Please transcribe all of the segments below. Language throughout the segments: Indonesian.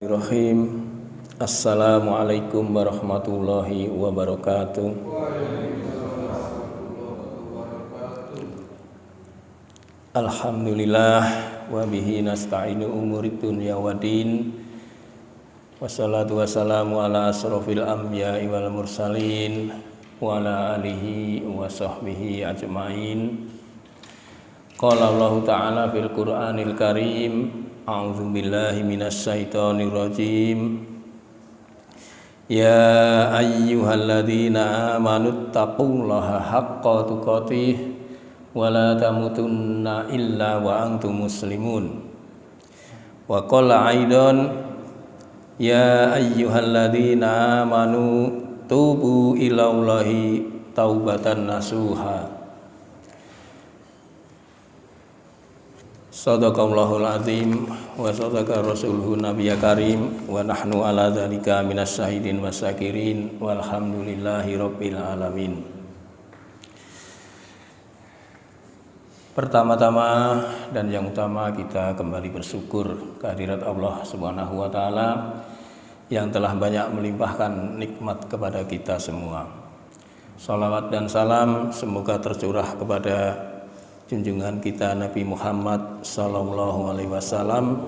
Bismillahirrahmanirrahim. Assalamualaikum warahmatullahi wabarakatuh. Alhamdulillah wa bihi nasta'inu umurid dunya waddin. Wassalatu wassalamu ala asrofil anbiya'i wal mursalin wa ala alihi wa sahbihi ajma'in. Qala Allah ta'ala fil Qur'anil Karim, a'udzu billahi minasy syaithanir rajim. Ya ayyuhalladzina amanu taqullaha haqqa tuqatih wa la tamutunna illa wa antum muslimun. Wa qala aidan ya ayyuhalladzina amanu tubu ilallahi taubatan nasuha. Sadaqallahul azim wa sadaqa rasuluhu nabiyya karim wa nahnu ala dzalika minas syahidin wasyakirin walhamdulillahi rabbil alamin. Pertama-tama dan yang utama kita kembali bersyukur kehadirat Allah Subhanahu wa taala yang telah banyak melimpahkan nikmat kepada kita semua. Salawat dan salam semoga tercurah kepada junjungan kita Nabi Muhammad sallallahu alaihi wasallam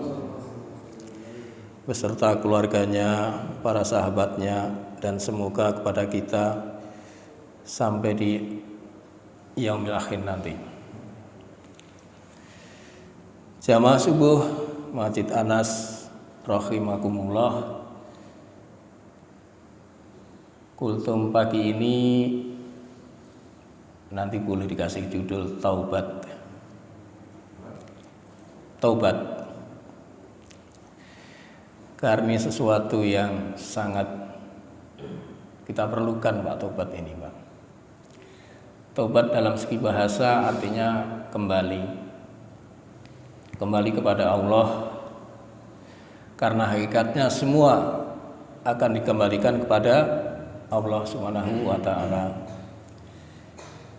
beserta keluarganya, para sahabatnya, dan semoga kepada kita sampai di yaumil akhir nanti. Jamaah subuh Masjid Anas rahimakumullah. Kultum pagi ini nanti boleh dikasih judul taubat. Taubat karena sesuatu yang sangat kita perlukan, Pak, taubat ini, Pak. Taubat dalam segi bahasa artinya kembali kepada Allah, karena hakikatnya semua akan dikembalikan kepada Allah Subhanahu wa taala.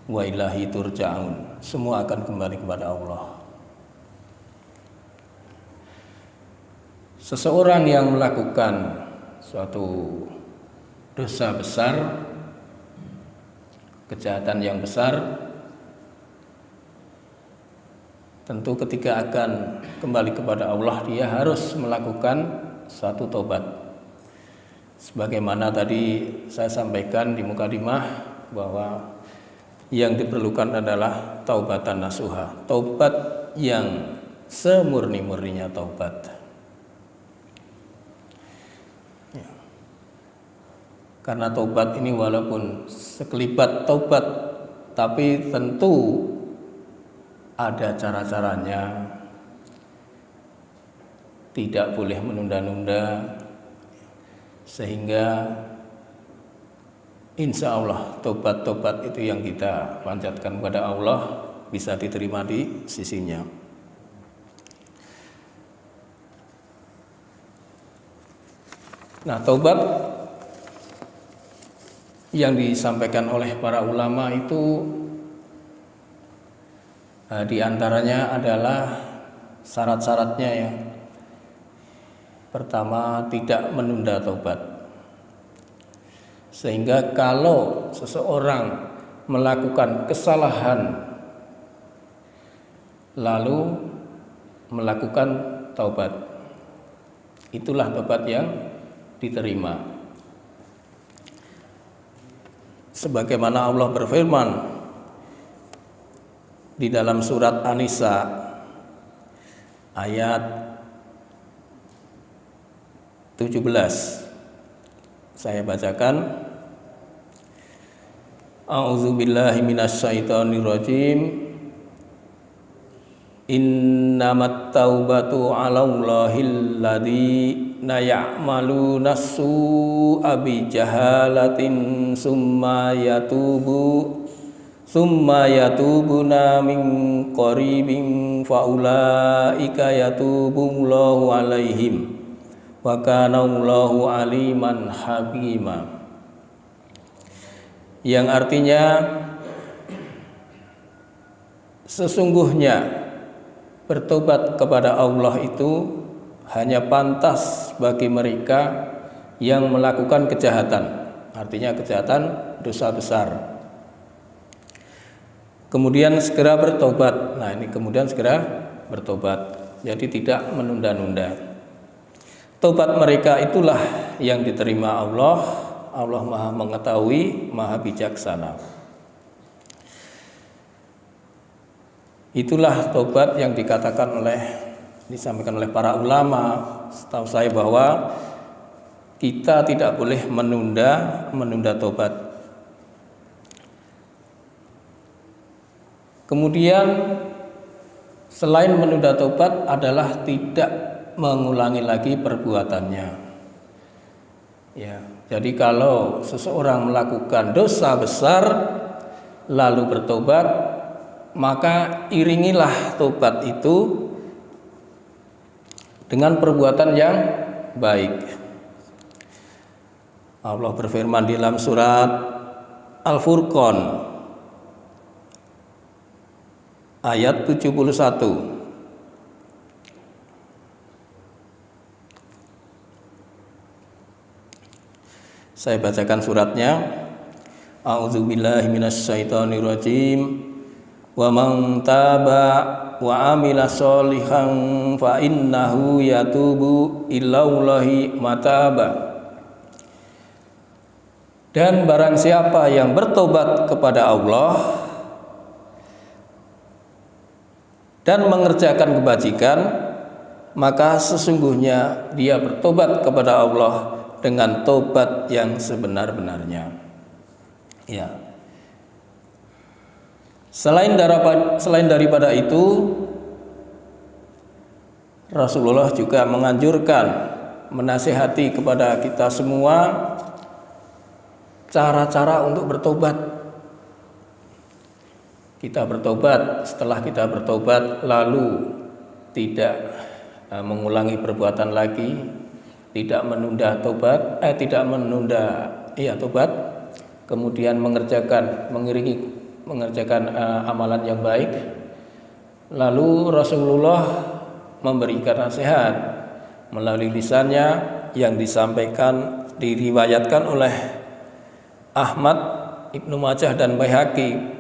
Wa ilahi turja'un, semua akan kembali kepada Allah. Seseorang yang melakukan suatu dosa besar, kejahatan yang besar, tentu ketika akan kembali kepada Allah dia harus melakukan suatu tobat. Sebagaimana tadi saya sampaikan di mukadimah bahwa yang diperlukan adalah taubatan nasuha, taubat yang semurni-murninya taubat. Ya. Karena taubat ini walaupun sekelibat taubat, tapi tentu ada cara-caranya. Tidak boleh menunda-nunda, sehingga insya Allah tobat-tobat itu yang kita panjatkan kepada Allah bisa diterima di sisinya. Nah, tobat yang disampaikan oleh para ulama itu di antaranya adalah syarat-syaratnya ya. Pertama, tidak menunda tobat. Sehingga kalau seseorang melakukan kesalahan lalu melakukan taubat, itulah taubat yang diterima. Sebagaimana Allah berfirman di dalam surat An-Nisa ayat 17, saya bacakan. A'udzu billahi minasy syaithanir rajim. Innamat taubatu 'alallahil ladzina ya'maluna as-su'a bi jahalatin summa yatubuna min qaribin faulaika yatubullahu 'alaihim wa kana Allahu 'aliman hakima. Yang artinya sesungguhnya bertobat kepada Allah itu hanya pantas bagi mereka yang melakukan kejahatan, artinya kejahatan dosa besar. Kemudian segera bertobat. Nah, ini kemudian segera bertobat. Jadi tidak menunda-nunda. Tobat mereka itulah yang diterima Allah. Allah Maha mengetahui, Maha bijaksana. Itulah tobat yang disampaikan oleh para ulama. Setahu saya bahwa kita tidak boleh menunda tobat. Kemudian selain menunda tobat adalah tidak mengulangi lagi perbuatannya. Ya, jadi kalau seseorang melakukan dosa besar lalu bertobat, maka iringilah tobat itu dengan perbuatan yang baik. Allah berfirman di dalam surat Al-Furqan ayat 71. Saya bacakan suratnya. A'udzubillahi minasyaitonirrajim. Wa man taba wa amila sholihan fa innahu yatubu ilallahi mataba. Dan barang siapa yang bertobat kepada Allah dan mengerjakan kebajikan, maka sesungguhnya dia bertobat kepada Allah dengan tobat yang sebenar-benarnya. Ya. Selain daripada itu, Rasulullah juga menganjurkan, menasihati kepada kita semua cara-cara untuk bertobat. Kita bertobat, setelah kita bertobat lalu tidak mengulangi perbuatan lagi, tidak menunda tobat, tobat, kemudian mengerjakan amalan yang baik. Lalu Rasulullah memberikan nasihat melalui lisannya yang diriwayatkan oleh Ahmad, Ibnu Majah dan Baihaqi.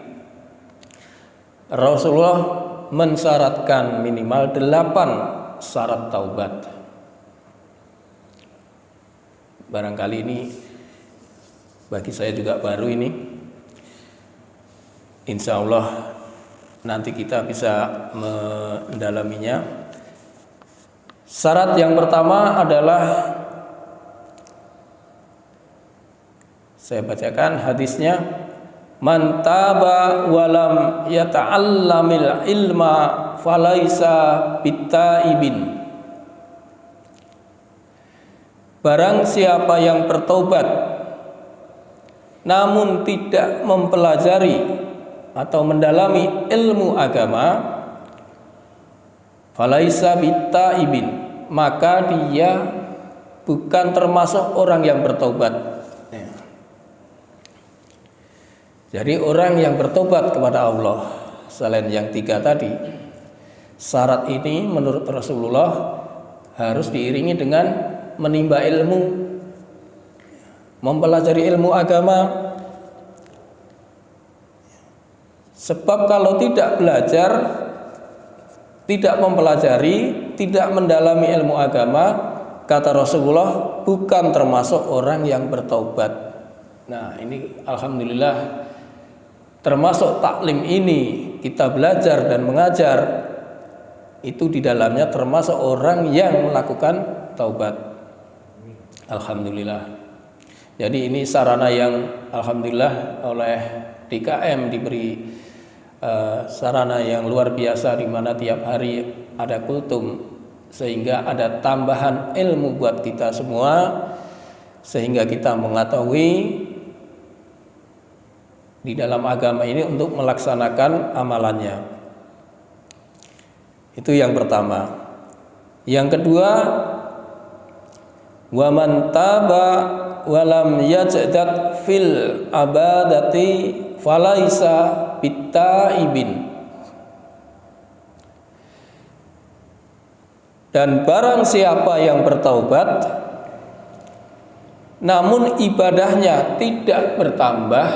Rasulullah mensyaratkan minimal 8 syarat taubat. Barangkali ini bagi saya juga baru ini. Insya Allah nanti kita bisa mendalaminya. Syarat yang pertama adalah, saya bacakan hadisnya. Man taba walam yata'allamil ilma falaisa bittaibin. Barang siapa yang bertobat namun tidak mempelajari atau mendalami ilmu agama, falaisa bittaibin, maka dia bukan termasuk orang yang bertobat. Jadi orang yang bertobat kepada Allah selain yang 3 tadi, syarat ini menurut Rasulullah harus diiringi dengan menimba ilmu, mempelajari ilmu agama. Sebab kalau tidak belajar, tidak mempelajari, tidak mendalami ilmu agama, kata Rasulullah, bukan termasuk orang yang bertobat. Nah, ini alhamdulillah termasuk taklim ini, kita belajar dan mengajar, itu di dalamnya termasuk orang yang melakukan taubat. Alhamdulillah. Jadi ini sarana yang alhamdulillah oleh DKM diberi sarana yang luar biasa, di mana tiap hari ada kultum, sehingga ada tambahan ilmu buat kita semua, sehingga kita mengetahui di dalam agama ini untuk melaksanakan amalannya. Itu yang pertama. Yang kedua, wa man taba wa lam yajdat fil abadati falaisa bittaibin. Dan barang siapa yang bertaubat namun ibadahnya tidak bertambah,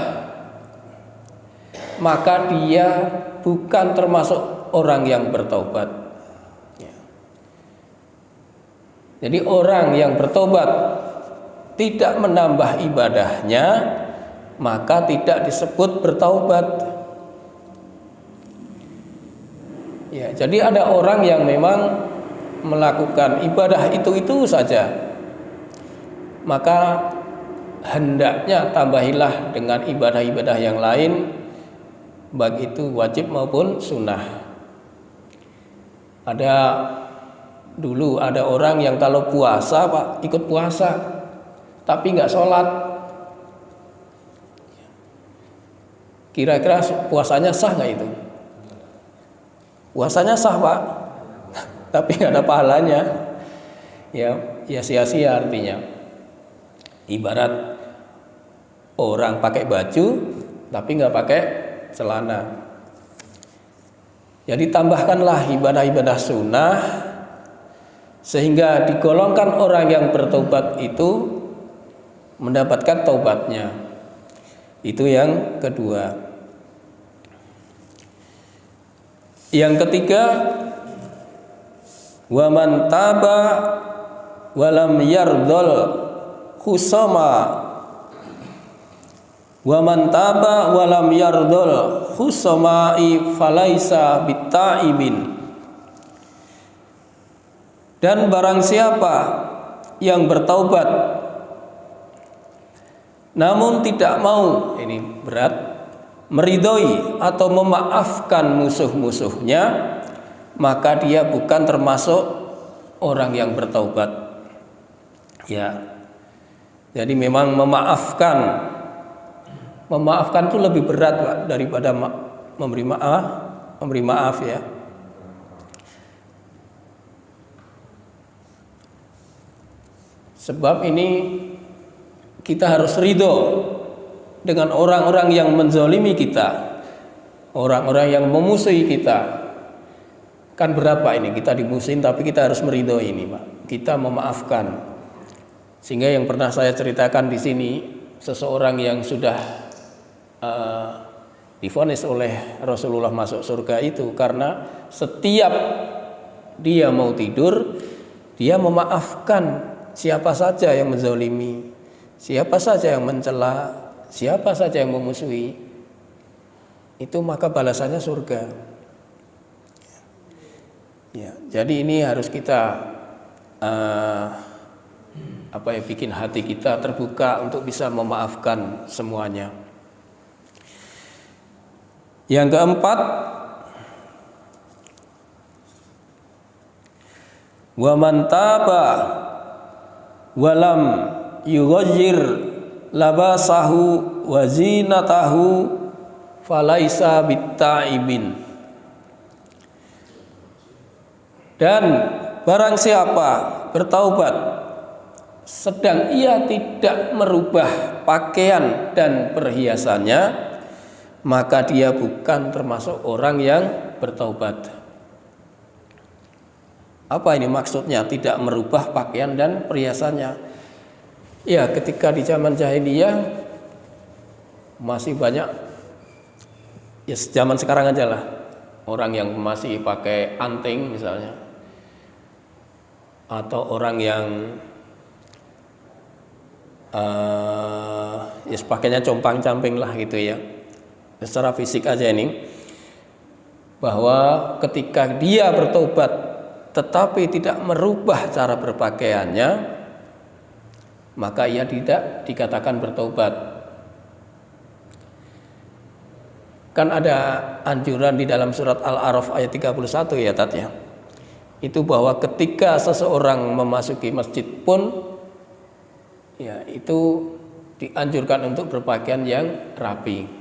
maka dia bukan termasuk orang yang bertaubat. Jadi orang yang bertobat tidak menambah ibadahnya, maka tidak disebut bertaubat. Ya, jadi ada orang yang memang melakukan ibadah itu saja, maka hendaknya tambahilah dengan ibadah-ibadah yang lain, baik itu wajib maupun sunnah. Dulu ada orang yang kalau puasa Pak ikut puasa tapi nggak sholat. Kira-kira puasanya sah nggak itu? Puasanya sah Pak, tapi nggak ada pahalanya. Ya sia-sia artinya. Ibarat orang pakai baju tapi nggak pakai celana. Jadi tambahkanlah ibadah-ibadah sunnah sehingga digolongkan orang yang bertobat itu mendapatkan taubatnya. Itu yang kedua. Yang ketiga, wa man taba wa lam yardal khusama, wa man taba wa lam yardal khusama'i falaisa bittaibin. Dan barang siapa yang bertaubat namun tidak mau, ini berat, meridhoi atau memaafkan musuh-musuhnya, maka dia bukan termasuk orang yang bertaubat. Ya. Jadi memang memaafkan itu lebih berat Pak, daripada memberi maaf ya. Sebab ini kita harus ridho dengan orang-orang yang menzalimi kita, orang-orang yang memusuhi kita. Kan berapa ini kita dimusuhin tapi kita harus meridhoi ini Pak. Kita memaafkan. Sehingga yang pernah saya ceritakan di sini, seseorang yang sudah divonis oleh Rasulullah masuk surga itu karena setiap dia mau tidur, dia memaafkan siapa saja yang menzalimi, siapa saja yang mencela, siapa saja yang memusuhi, itu maka balasannya surga. Ya, jadi ini harus kita bikin hati kita terbuka untuk bisa memaafkan semuanya. Yang keempat, wa man taba walam yughayyir labasahu wa zinatahu falaisa bittaibin. Dan barang siapa bertaubat sedang ia tidak merubah pakaian dan perhiasannya, maka dia bukan termasuk orang yang bertaubat. Apa ini maksudnya tidak merubah pakaian dan perhiasannya? Ya, ketika di zaman jahiliyah masih banyak, ya zaman sekarang aja lah, orang yang masih pakai anting misalnya, atau orang yang pakainya compang-camping lah gitu ya. Secara fisik aja ini, bahwa ketika dia bertobat tetapi tidak merubah cara berpakaiannya, maka ia tidak dikatakan bertobat. Kan ada anjuran di dalam surat Al-A'raf ayat 31 ya Tat ya. Itu bahwa ketika seseorang memasuki masjid pun ya itu dianjurkan untuk berpakaian yang rapi.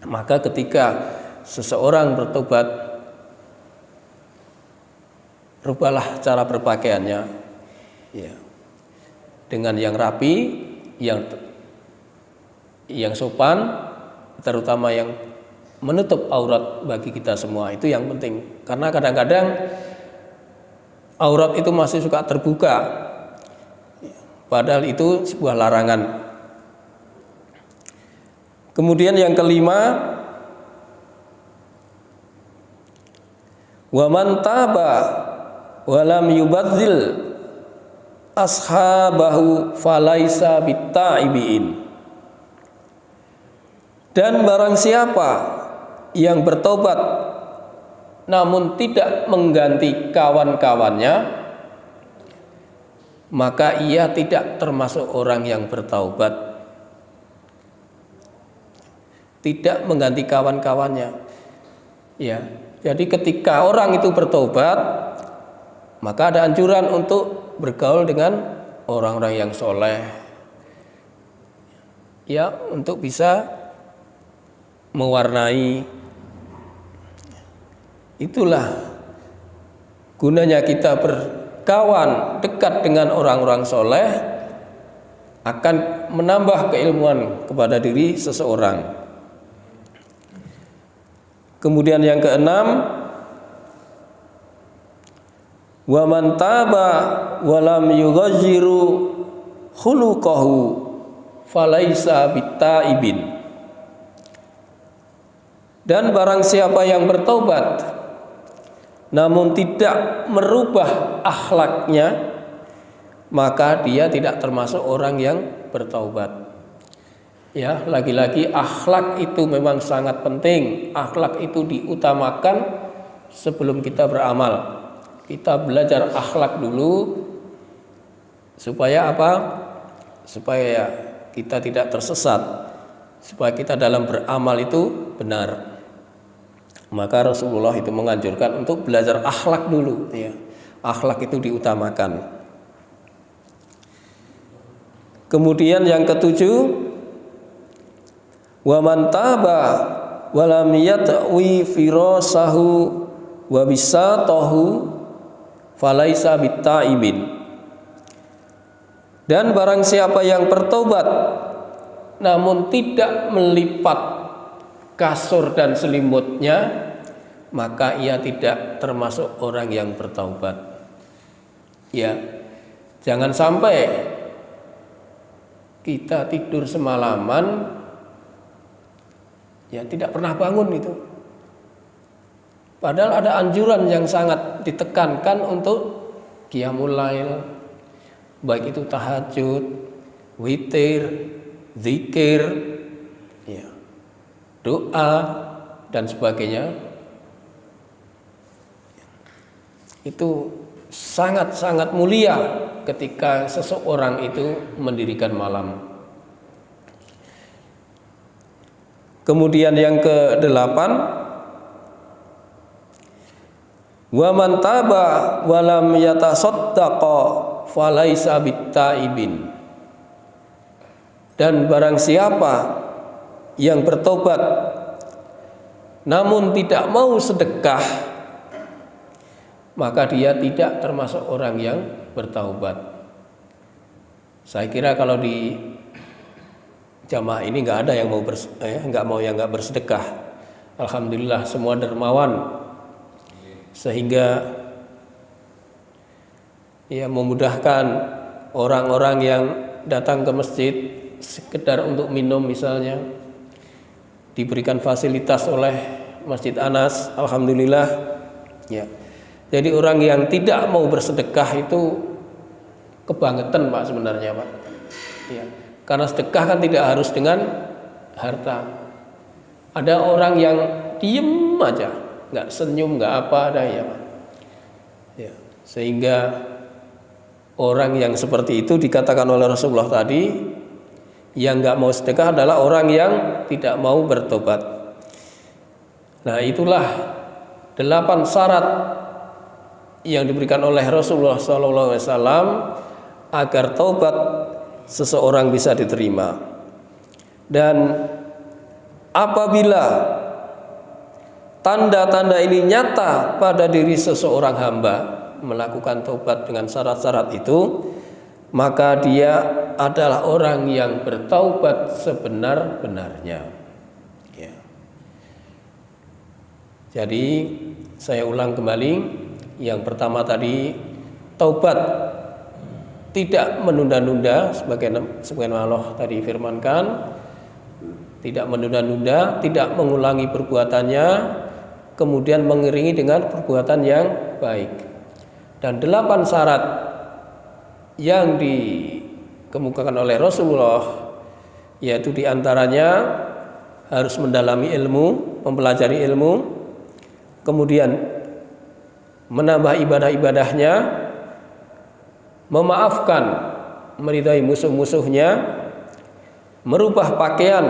Maka ketika seseorang bertobat, rubahlah cara berpakaiannya ya, dengan yang rapi, yang sopan, terutama yang menutup aurat bagi kita semua. Itu yang penting, karena kadang-kadang aurat itu masih suka terbuka, padahal itu sebuah larangan. Kemudian yang kelima, wa man taba wa lam yubadzil ashabahu falaisa bitta'ibin. Dan barang siapa yang bertobat namun tidak mengganti kawan-kawannya, maka ia tidak termasuk orang yang bertaubat. Tidak mengganti kawan-kawannya. Ya, jadi ketika orang itu bertobat, maka ada anjuran untuk bergaul dengan orang-orang yang soleh, ya, untuk bisa mewarnai. Itulah gunanya kita berkawan dekat dengan orang-orang soleh, akan menambah keilmuan kepada diri seseorang. Kemudian yang keenam, wa man taba wa lam yughayyiru khuluquhu falaisa bittaibin. Dan barang siapa yang bertobat namun tidak merubah akhlaknya, maka dia tidak termasuk orang yang bertaubat. Ya, lagi-lagi akhlak itu memang sangat penting. Akhlak itu diutamakan sebelum kita beramal. Kita belajar akhlak dulu supaya apa? Supaya kita tidak tersesat, supaya kita dalam beramal itu benar. Maka Rasulullah itu menganjurkan untuk belajar akhlak dulu, ya. Akhlak itu diutamakan. Kemudian yang ketujuh, wa man taba wa lam yatwi firasahu wa bisatahu falaisa bittaibin. Dan barang siapa yang bertobat namun tidak melipat kasur dan selimutnya, maka ia tidak termasuk orang yang bertaubat. Ya, jangan sampai kita tidur semalaman, ya, tidak pernah bangun itu. Padahal ada anjuran yang sangat ditekankan untuk qiyamul lail, baik itu tahajud, witir, zikir, ya, doa dan sebagainya. Itu sangat-sangat mulia ketika seseorang itu mendirikan malam. Kemudian yang ke-8, wa man taba wa lam yatasaddaqa falaisa bittaibin. Dan barang siapa yang bertobat namun tidak mau sedekah, maka dia tidak termasuk orang yang bertaubat. Saya kira kalau di jamaah ini nggak ada yang nggak bersedekah. Alhamdulillah semua dermawan, sehingga ya memudahkan orang-orang yang datang ke masjid sekedar untuk minum misalnya, diberikan fasilitas oleh Masjid Anas. Alhamdulillah, ya. Jadi orang yang tidak mau bersedekah itu kebangetan, Pak, sebenarnya, Pak. Ya. Karena sedekah kan tidak harus dengan harta. Ada orang yang diem aja, nggak senyum, nggak apa, ada ya, Pak. Ya. Sehingga orang yang seperti itu dikatakan oleh Rasulullah tadi, yang nggak mau sedekah adalah orang yang tidak mau bertobat. Nah, itulah 8 syarat yang diberikan oleh Rasulullah SAW agar taubat seseorang bisa diterima. Dan apabila tanda-tanda ini nyata pada diri seseorang hamba melakukan taubat dengan syarat-syarat itu, maka dia adalah orang yang bertaubat sebenar-benarnya. Ya. Jadi saya ulang kembali, yang pertama tadi taubat tidak menunda-nunda sebagaimana Allah tadi firmankan, tidak menunda-nunda, tidak mengulangi perbuatannya, kemudian mengiringi dengan perbuatan yang baik. Dan 8 syarat yang dikemukakan oleh Rasulullah, yaitu diantaranya harus mendalami ilmu, mempelajari ilmu, kemudian menambah ibadah-ibadahnya, memaafkan, meridai musuh-musuhnya, merubah pakaian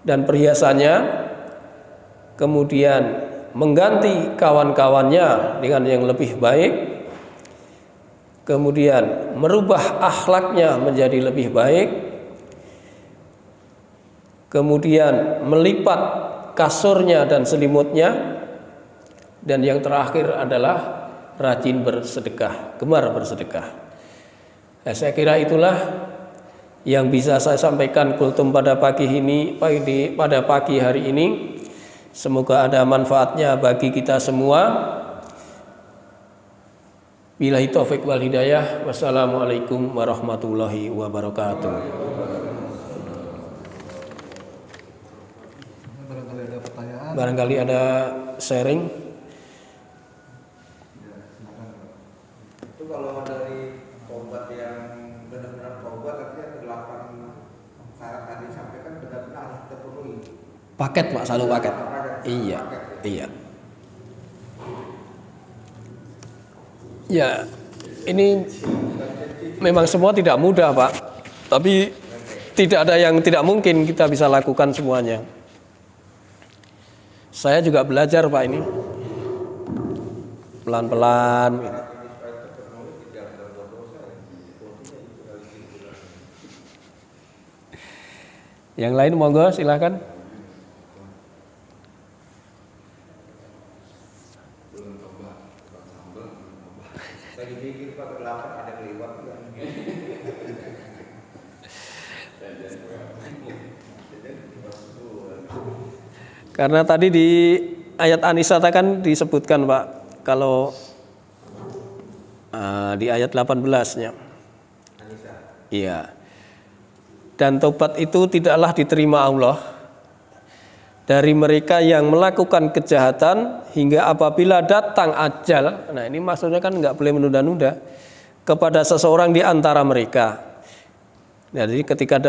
dan perhiasannya, kemudian mengganti kawan-kawannya dengan yang lebih baik, kemudian merubah akhlaknya menjadi lebih baik, kemudian melipat kasurnya dan selimutnya, dan yang terakhir adalah rajin bersedekah, gemar bersedekah. Nah, saya kira itulah yang bisa saya sampaikan kultum pada pagi hari ini. Semoga ada manfaatnya bagi kita semua. Billahi taufik wal hidayah. Wassalamualaikum warahmatullahi wabarakatuh. Barangkali ada pertanyaan. Barangkali ada sharing. Itu kalau dari tobat yang benar-benar tobat, artinya 8 syarat tadi sampaikan benar-benar harus terpenuhi. Paket Pak, selalu paket. Iya, iya. Ya, ini memang semua tidak mudah Pak. Tapi tidak ada yang tidak mungkin kita bisa lakukan semuanya. Saya juga belajar Pak ini. Pelan-pelan. Yang lain monggo silakan. Saya pikir Pak 8 ada kelewat kan. Karena tadi di ayat An-Nisa kan disebutkan Pak, kalau di ayat 18-nya. Anissa. Iya. Dan tobat itu tidaklah diterima Allah dari mereka yang melakukan kejahatan hingga apabila datang ajal. Nah ini maksudnya kan nggak boleh menunda-nunda kepada seseorang di antara mereka. Jadi ketika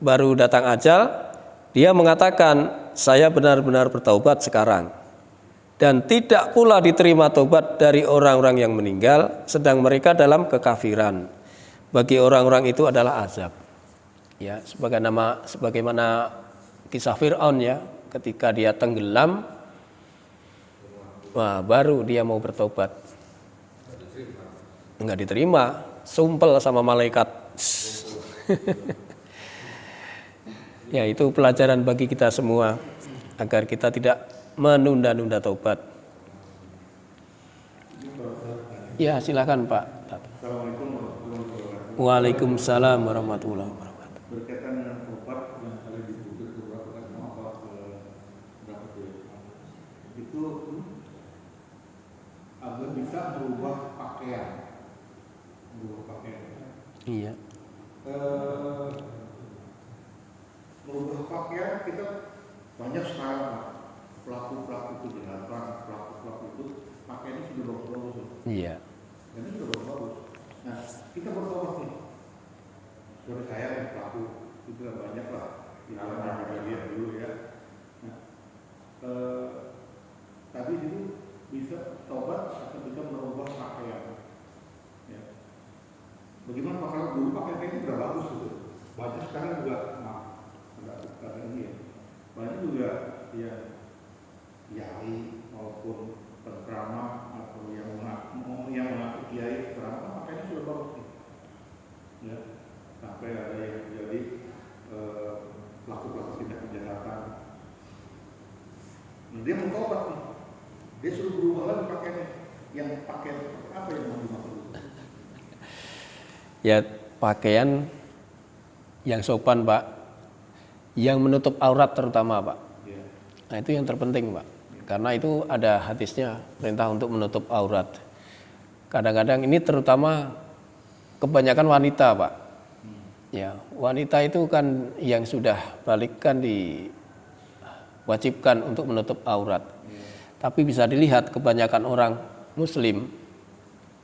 baru datang ajal, dia mengatakan saya benar-benar bertaubat sekarang. Dan tidak pula diterima taubat dari orang-orang yang meninggal sedang mereka dalam kekafiran. Bagi orang-orang itu adalah azab. Ya, sebagaimana kisah Fir'aun ya, ketika dia tenggelam, wah, baru dia mau bertobat. Enggak diterima, sumpel sama malaikat. Ya, itu pelajaran bagi kita semua agar kita tidak menunda-nunda taubat. Ya, silakan Pak. Waalaikumsalam warahmatullahi wabarakatuh. Berkaitan dengan obat yang kali dibutuhkan beberapa kali apa berapa itu agar bisa merubah pakaian. Iya. Merubah pakaian kita banyak sekarang pelaku itu jenazah, pelaku itu pakaiannya sudah bagus-bagus. Iya. Dan ini sudah bagus. Nah, kita bertobat nih. Seperti saya yang pelaku itu banyak lah. Kita pernah lihat dulu ya. Nah, tadi itu bisa tobat atau bisa merubah pakaian. Ya. Bagaimana kalau dulu pakaian itu sudah bagus gitu. Banyak sekarang juga, ada ini ya. Banyak juga yang yai maupun penceramah atau yang mengaku kiai penceramah pakaiannya sudah bagus nih. Ya. Sampai ada yang menjadi pelaku-pelaku tindak kejahatan. Nah, dia mau tobat nih, dia suruh berubah lagi pakaiannya. Yang pakaian apa yang mau dimaksud? Ya, pakaian yang sopan Pak, yang menutup aurat terutama Pak. Ya. Nah itu yang terpenting Pak, karena itu ada hadisnya perintah untuk menutup aurat. Kadang-kadang ini terutama kebanyakan wanita, Pak. Ya, wanita itu kan yang sudah balik kan diwajibkan untuk menutup aurat. Tapi bisa dilihat kebanyakan orang Muslim,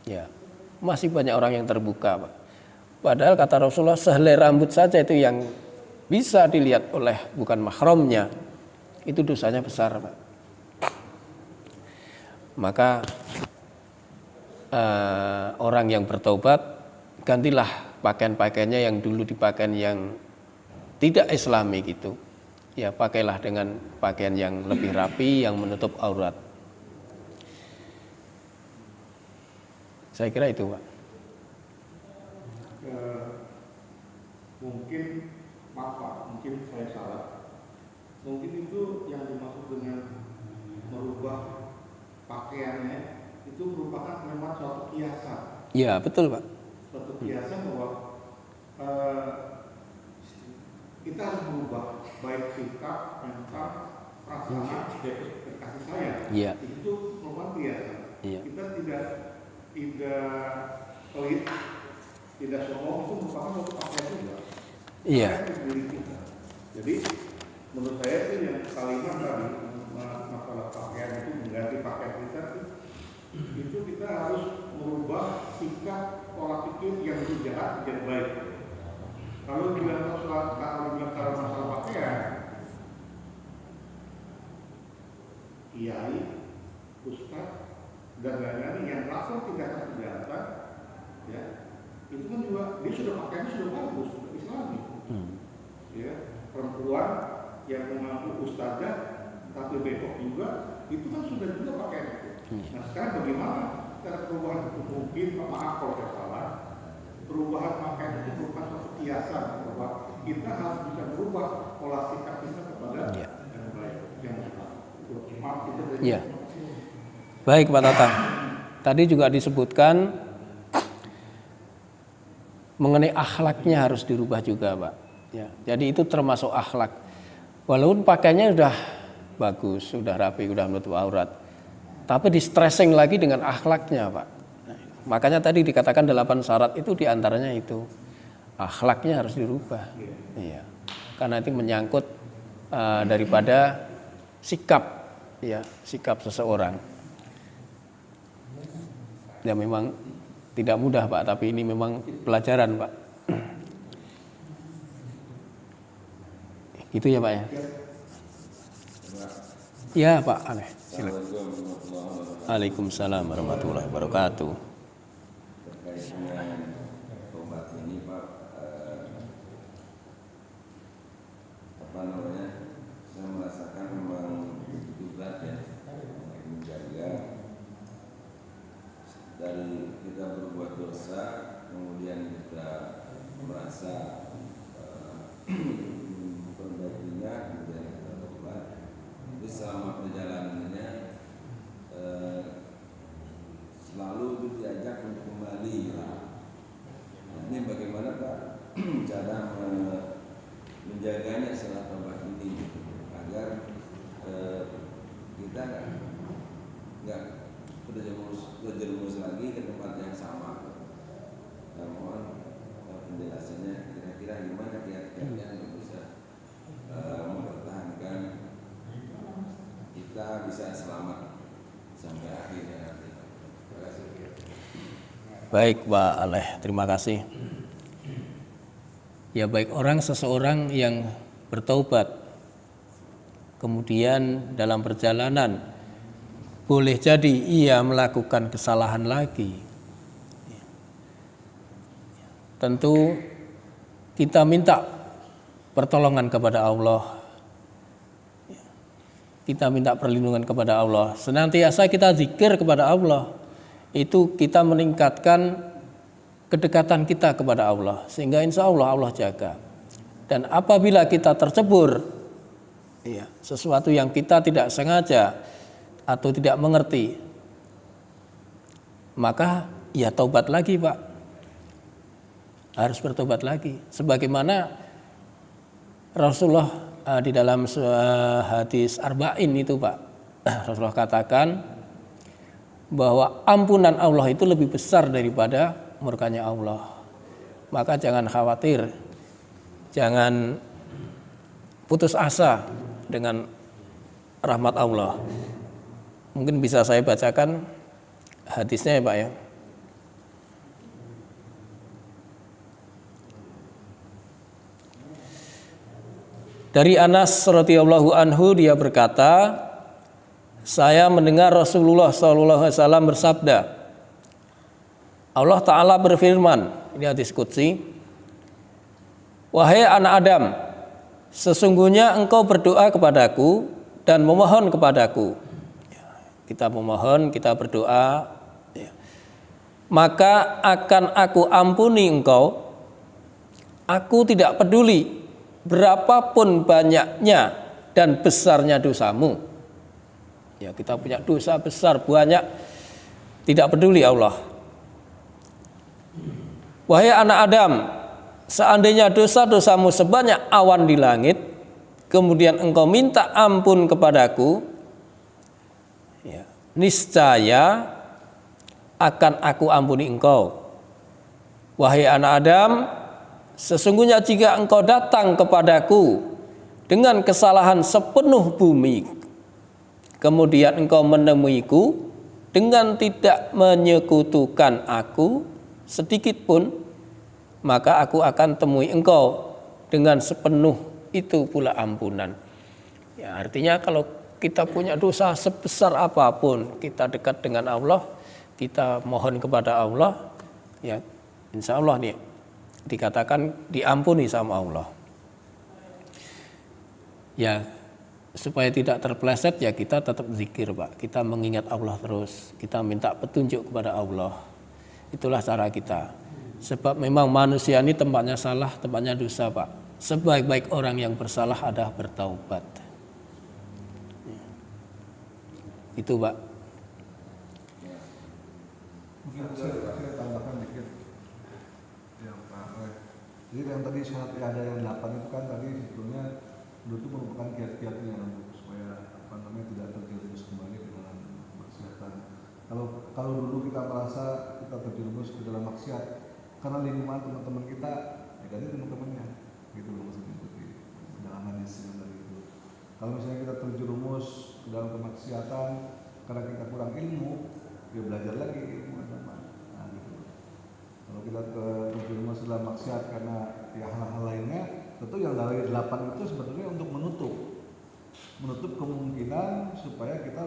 ya masih banyak orang yang terbuka, Pak. Padahal kata Rasulullah sehelai rambut saja itu yang bisa dilihat oleh bukan mahramnya, itu dosanya besar, Pak. Maka orang yang bertaubat, gantilah pakaian-pakaiannya yang dulu dipakai yang tidak islami gitu. Ya pakailah dengan pakaian yang lebih rapi, yang menutup aurat. Saya kira itu, Pak. Mungkin maaf Pak, mungkin saya salah. Mungkin itu yang dimaksud dengan merubah pakaiannya itu merupakan memang suatu kiasan. Ya betul, Pak. Suatu kiasan bahwa kita harus merubah baik sikap, mental, perasaan, kasih sayang. Iya. Itu merupakan kiasan. Iya. Kita tidak pelit, tidak sombong, itu merupakan suatu pakaian juga. Iya. Jadi menurut saya sih yang kalimat tadi masalah pakaian itu mengganti pakaian kita itu kita harus merubah sikap pola pikir yang itu jahat menjadi baik. Kalau bilang masalah pakaian, kiai, ustaz dan lain-lain yang langsung tindakan kejahatan, ya itu kan juga dia sudah pakaiannya sudah bagus, sudah islami. Ya, perempuan yang mengaku ustazah tapi bebok juga itu kan sudah juga pakaian itu. Nah sekarang bagaimana cara perubahan itu mungkin, maaf kalau saya salah, perubahan pakaian itu merupakan suatu kiasan bahwa kita harus bisa berubah pola sikap kita kepada yang baik, yang maaf itu. Iya. Baik Pak Tatang. Tadi juga disebutkan mengenai akhlaknya harus dirubah juga, Pak. Ya, jadi itu termasuk akhlak. Walaupun pakaiannya sudah bagus, sudah rapi, sudah menutup aurat, tapi di stressing lagi dengan akhlaknya, Pak. Nah, makanya tadi dikatakan 8 syarat itu diantaranya itu akhlaknya harus dirubah. Iya. Karena itu menyangkut daripada sikap, ya, sikap seseorang. Ya memang tidak mudah, Pak, tapi ini memang pelajaran, Pak. Gitu ya, Pak ya. Ya, Pak, aneh. Silakan. Waalaikumsalam warahmatullahi wabarakatuh. Terkait dengan tobat ini, Pak, apa namanya? Saya merasakan memang begitu berat ya, menjaga dari kita berbuat dosa, kemudian kita merasa perbaikinya, kemudian kita tobat. Jadi selama perjalanannya selalu itu diajak untuk kembali. Nah, ini bagaimana Pak cara menjaganya setelah tobat ini agar kita nggak terjerumus lagi ke tempat yang sama. Nah, mohon penjelasannya kira-kira gimana kiat-kiatnya untuk bisa mempertahankan kita bisa selamat sampai akhirnya nanti. Terima kasih. Baik, Pak Aleh, terima kasih. Ya baik, seseorang yang bertaubat kemudian dalam perjalanan boleh jadi ia melakukan kesalahan lagi. Tentu kita minta pertolongan kepada Allah. Kita minta perlindungan kepada Allah. Senantiasa kita zikir kepada Allah. Itu kita meningkatkan kedekatan kita kepada Allah. Sehingga insya Allah Allah jaga. Dan apabila kita tercebur sesuatu yang kita tidak sengaja atau tidak mengerti, maka ya taubat lagi, Pak. Harus bertobat lagi. Sebagaimana Rasulullah di dalam hadis Arba'in itu, Pak, Rasulullah katakan bahwa ampunan Allah itu lebih besar daripada murkanya Allah. Maka jangan khawatir, jangan putus asa dengan rahmat Allah. Mungkin bisa saya bacakan hadisnya ya Pak ya. Dari Anas radhiyallahu anhu, dia berkata, saya mendengar Rasulullah SAW bersabda, Allah Ta'ala berfirman, ini hadis qudsi, wahai anak Adam, sesungguhnya engkau berdoa kepadaku dan memohon kepadaku. Kita memohon, kita berdoa, maka akan aku ampuni engkau. Aku tidak peduli berapapun banyaknya dan besarnya dosamu. Ya, kita punya dosa besar banyak, tidak peduli Allah. Wahai anak Adam, seandainya dosa-dosamu sebanyak awan di langit, kemudian engkau minta ampun kepadaku, ya, niscaya akan aku ampuni engkau. Wahai anak Adam, sesungguhnya jika engkau datang kepadaku dengan kesalahan sepenuh bumi, kemudian engkau menemuiku dengan tidak menyekutukan aku sedikit pun, maka aku akan temui engkau dengan sepenuh itu pula ampunan. Ya, artinya kalau kita punya dosa sebesar apapun, kita dekat dengan Allah, kita mohon kepada Allah, ya insya Allah nih dikatakan diampuni sama Allah. Ya, supaya tidak terpeleset ya kita tetap zikir Pak. Kita mengingat Allah terus, kita minta petunjuk kepada Allah. Itulah cara kita. Sebab memang manusia ini tempatnya salah, tempatnya dosa Pak. Sebaik-baik orang yang bersalah adalah bertaubat. Itu Pak. Mungkin saya tambahkan dikit. Ya Pak. Jadi yang tadi syarat ada yang 8 itu kan tadi sebetulnya itu merupakan kiat-kiatnya supaya tidak terjerumus kembali ke dalam maksiatan. Kalau dulu kita merasa kita terjerumus ke dalam maksiat karena lingkungan teman-teman kita, ya ganti teman-temannya, gitu loh maksudnya itu dalam hadis yang tadi itu. Kalau misalnya kita terjerumus ke dalam kemaksiatan karena kita kurang ilmu, ya belajar lagi ilmu agama. Nah, gitu. Kalau kita terjerumus dalam maksiat karena ya hal-hal lainnya, tentu yang dari 8 itu sebetulnya untuk menutup kemungkinan supaya kita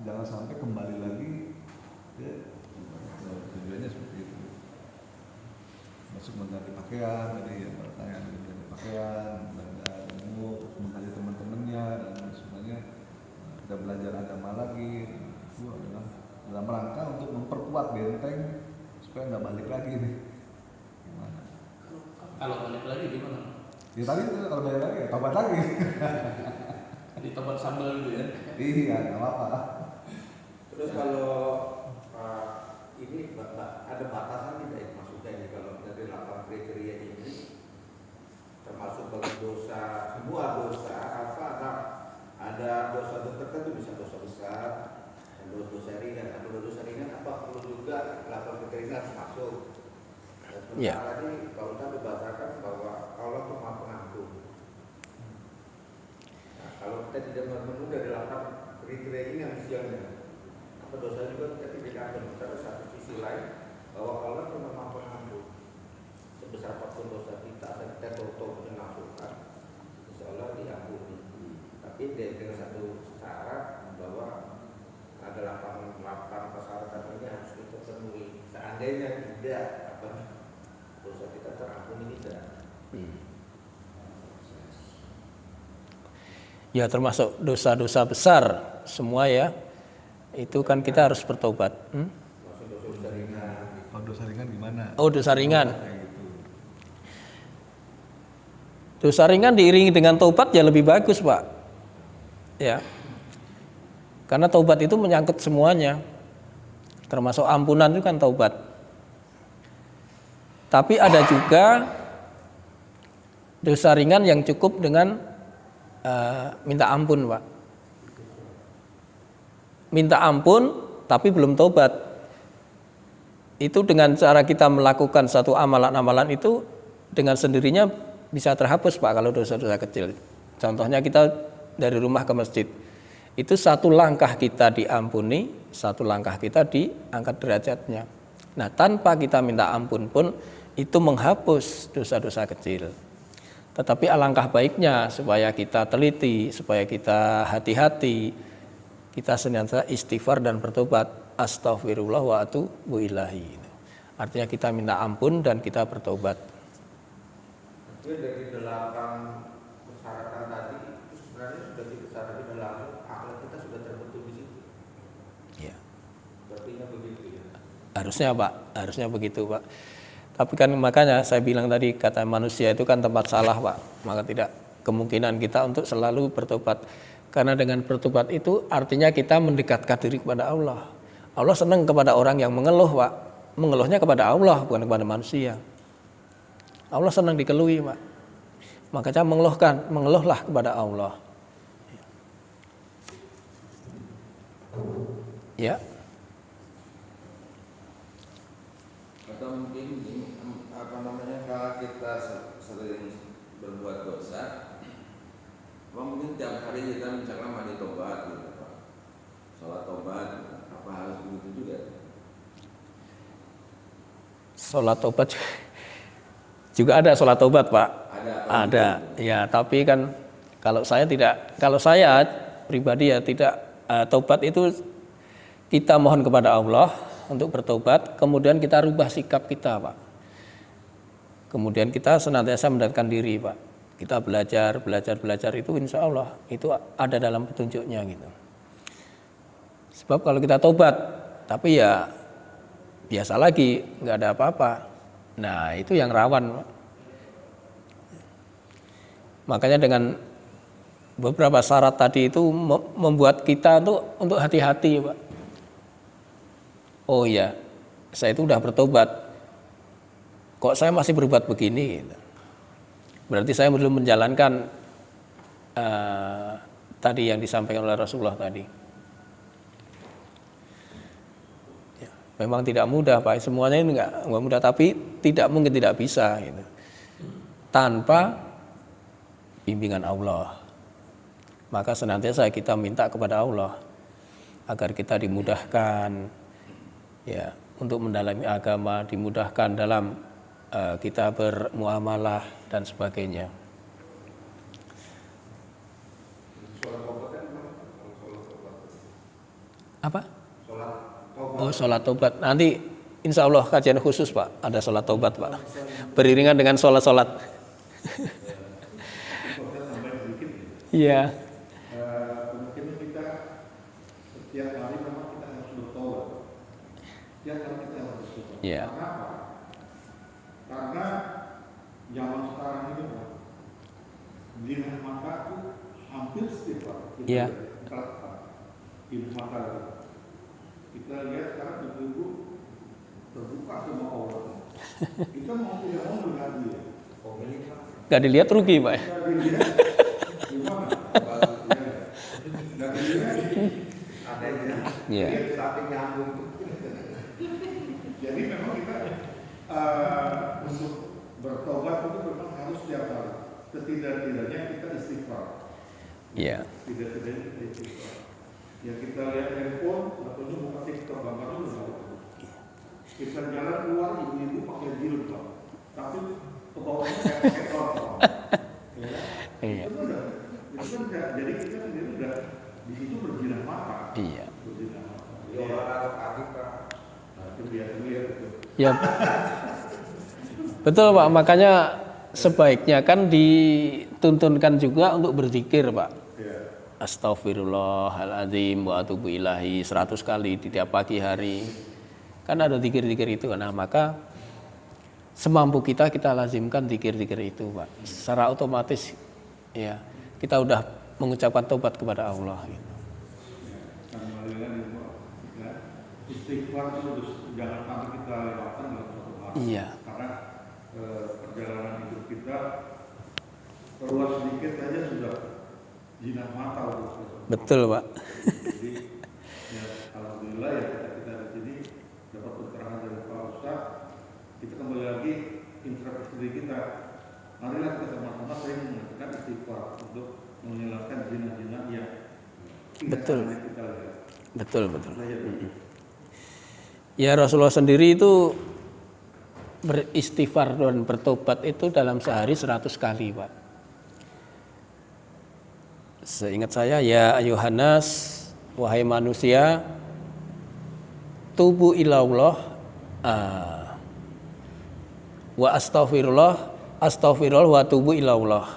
jangan sampai kembali lagi ya, tujuannya seperti itu. Masuk mengganti pakaian, tadi ya pertanyaan mengganti pakaian, belajar ilmu, mengganti teman-temannya dan sebenarnya kita belajar agama lagi. Itu adalah dalam rangka untuk memperkuat benteng supaya nggak balik lagi nih. Gimana? Kalau balik lagi gimana? Ya tadi itu kalau balik lagi ya tobat lagi. Di tobat sambal gitu ya? Iya, nggak apa-apa. Terus kalau ini ada batasan tidak ya maksudnya ini kalau dari 8 kriteria ini termasuk bagi dosa, semua dosa apa ada dosa tertentu bisa dosa besar dan dosa ringan. Ada dosa ringan apa perlu juga 8 kriteria harus masuk. Dan sementara ini kalau kita dibahasakan bahwa Allah itu Maha Pengampun. Nah, kalau kita tidak memenuhi dari 8 kriteria ini yang isiannya, apa dosa juga kita tidak akan. Tapi satu sisi lain bahwa Allah itu Maha Pengampun. Sebesar apapun dosa kita dan kita tahu menafsirkan, insya Allah diampuni. Tapi dengan satu syarat bahwa ada 8 persyaratan ini harus kita penuhi. Seandainya tidak, dosa kita terampuni tidak. Ya termasuk dosa-dosa besar semua ya. Itu kan kita harus bertobat. Dosa ringan. Kalau dosa ringan gimana? Oh dosa ringan. Dosa ringan diiringi dengan taubat ya lebih bagus Pak. Ya. Karena taubat itu menyangkut semuanya. Termasuk ampunan itu kan taubat. Tapi ada juga dosa ringan yang cukup dengan minta ampun Pak. Minta ampun tapi belum tobat, itu dengan cara kita melakukan satu amalan-amalan itu dengan sendirinya bisa terhapus Pak kalau dosa-dosa kecil. Contohnya kita dari rumah ke masjid, itu satu langkah kita diampuni, satu langkah kita diangkat derajatnya. Nah, tanpa kita minta ampun pun itu menghapus dosa-dosa kecil. Tetapi alangkah baiknya supaya kita teliti, supaya kita hati-hati, kita senantiasa istighfar dan bertobat. Astaghfirullah wa atubu ilahi. Artinya kita minta ampun dan kita bertobat. Jadi dari 8 persyaratan tadi itu sebenarnya sudah disepakati dalam akhlak kita sudah terbentuk di situ. Ya. Artinya begitu ya. Harusnya Pak, harusnya begitu Pak. Tapi kan makanya saya bilang tadi, kata manusia itu kan tempat salah Pak. Maka tidak kemungkinan kita untuk selalu bertobat. Karena dengan bertobat itu artinya kita mendekatkan diri kepada Allah. Allah senang kepada orang yang mengeluh Pak. Mengeluhnya kepada Allah bukan kepada manusia. Allah senang dikeluhi Pak. Makanya mengeluhlah kepada Allah. Ya. Atau mungkin kalau kita sering berbuat dosa, mungkin tiap hari kita misalnya mandi tobat gitu Pak, sholat tobat, apa harus begitu juga? Sholat tobat juga ada sholat tobat Pak. Ada. Ya, tapi kan kalau saya pribadi ya tidak, tobat itu kita mohon kepada Allah untuk bertobat, kemudian kita rubah sikap kita Pak. Kemudian kita senantiasa mendekatkan diri Pak. Kita belajar itu insya Allah itu ada dalam petunjuknya gitu. Sebab kalau kita tobat, tapi ya biasa lagi, nggak ada apa-apa. Nah itu yang rawan Pak. Makanya dengan beberapa syarat tadi itu membuat kita untuk hati-hati Pak. Oh iya, saya itu udah bertobat, kok saya masih berbuat begini? Berarti saya belum menjalankan tadi yang disampaikan oleh Rasulullah tadi. Ya, memang tidak mudah Pak, semuanya ini nggak mudah, tapi tidak mungkin tidak bisa gitu. Tanpa bimbingan Allah. Maka senantiasa kita minta kepada Allah agar kita dimudahkan ya untuk mendalami agama, dimudahkan dalam kita bermuamalah dan sebagainya. Apa? Oh, sholat tobat. Nanti insya Allah kajian khusus Pak, ada sholat tobat Pak, beriringan dengan sholat. Iya. Mungkin kita setiap hari memang kita harus bertobat. Setiap hari kita harus bertobat. Iya. Kenapa? Karena zaman sekarang ini Pak, zina mata itu hampir setiap hari. Iya. Zina mata kita lihat sekarang ibu-ibu terbuka sama Allah. Kita mau tidak mau melihat dia. Gak dilihat rugi Pak. Iya. Jadi memang kita untuk bertobat itu memang harus setiap hari. Setidak-tidaknya kita istighfar. Iya. Tidak-tidaknya kita istighfar. Ya kita lihat handphone, atau buka TikTok, gambar dulu. Kita jalan keluar, ibu-ibu pakai jilbab, tapi ke bawahnya kayak ekor. Iya. Itu kan jadi kita sendiri udah di situ berjinah mata. Iya. Berjinah mata. Ya olahraga kaki Pak. Nah itu biasa lihat itu. Ya. Betul Pak, makanya sebaiknya kan dituntunkan juga untuk berzikir Pak. Ya. Astaghfirullahaladzim wa atubu ilahi 100 kali di tiap pagi hari. Kan ada zikir-zikir itu. Nah maka semampu kita lazimkan zikir-zikir itu Pak. Secara otomatis ya kita udah mengucapkan tobat kepada Allah gitu. Istighfar itu jangan sampai kita lewatkan dalam satu hari. Iya. Karena perjalanan hidup kita keluar sedikit aja sudah jinak mata. Betul Pak. Jadi ya, alhamdulillah ya kita introspeksi diri kita. Marilah kita sama-sama sering melakukan istighfar untuk menghilangkan zina-zina yang Betul. kita lihat. Betul. Ya, Rasulullah sendiri itu beristighfar dan bertobat itu dalam sehari 100 kali, Pak. Seingat saya, ya ayuhanas, wahai manusia, tubu ilallah wa astaghfirullah wa tubu ilallah.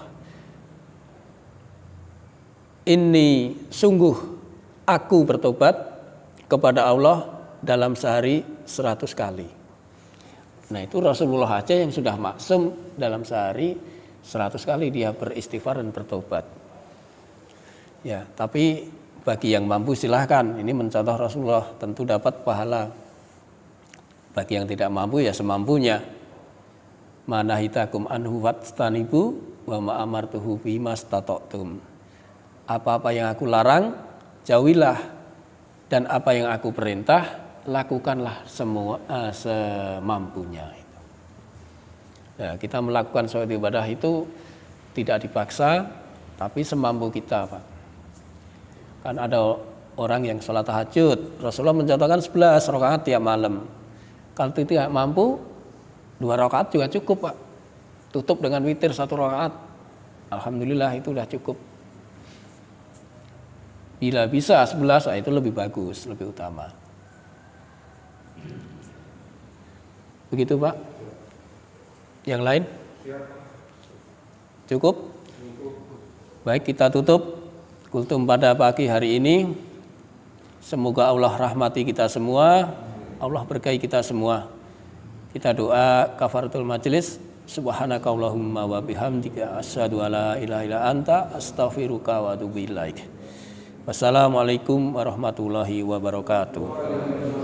Ini sungguh aku bertobat kepada Allah dalam sehari 100 kali. Nah, itu Rasulullah aja yang sudah maksum dalam sehari 100 kali dia beristighfar dan bertobat. Ya, tapi bagi yang mampu silahkan, ini mencontoh Rasulullah, tentu dapat pahala. Bagi yang tidak mampu ya semampunya. Manahitakum anhu wastanibu wa ma'amartuhu bimastata'tum. Apa-apa yang aku larang, jauhilah, dan apa yang aku perintah, lakukanlah semua semampunya. Nah, kita melakukan suatu ibadah itu tidak dipaksa, tapi semampu kita, Pak. Kan ada orang yang sholat tahajud, Rasulullah mencontohkan 11 rakaat tiap malam. Kalau tidak mampu, 2 rakaat juga cukup, Pak. Tutup dengan witir 1 rakaat. Alhamdulillah itu sudah cukup. Bila bisa 11, itu lebih bagus, lebih utama. Begitu, Pak. Yang lain? Cukup? Baik, kita tutup kultum pada pagi hari ini. Semoga Allah rahmati kita semua, Allah berkahi kita semua. Kita doa kafaratul majelis. Subhanakallahumma wa bihamdika asyhadu alla ilaha illa anta astaghfiruka wa atubu ilaik. Wassalamualaikum warahmatullahi wabarakatuh.